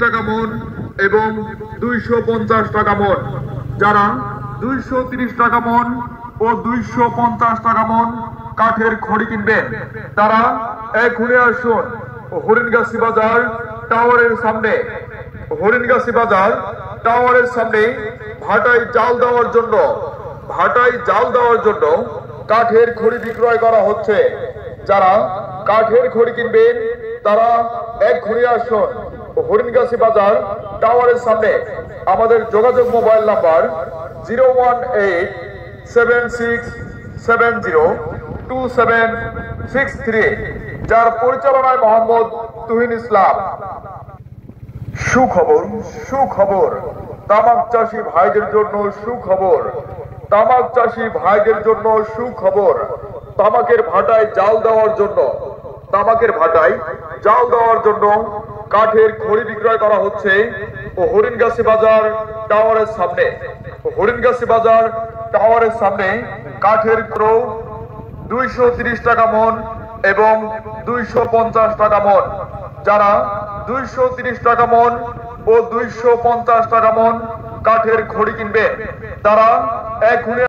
টাকা মন এবং 250 টাকা মন। যারা 230 টাকা মন ও 250 টাকা মন কাঠের খড়ি কিনবেন তারা এখনই আসুন হরিণগাছি বাজার টাওয়ারের সামনে। হরিণগাছি বাজার টাওয়ারের সামনে ভাটায় জাল দেওয়ার জন্য কাঠের খড়ি বিক্রয় করা হচ্ছে। যারা কাঠের খড়ি কিনবেন তারা এখনই আসুন হরিণগাছি বাজার টাওয়ারের সামনে। আমাদের যোগাযোগ মোবাইল নাম্বার 01876702763, যার পরিচালনায় মোহাম্মদ তুহিন ইসলাম। সুখবর তামাক চাষী ভাইদের জন্য সুখবর। তামাকের ভাটায় জাল দেওয়ার জন্য কাঠের খড়ি বিক্রয় করা হচ্ছে হরিণগাছি বাজার টাওয়ারের সামনে। কাঠের ক্রো 230 টাকা মন এবং 250 টাকা মন। যারা 230 টাকা মন ও 250 টাকা মন কাঠের খড়ি কিনবেন তারা এখনই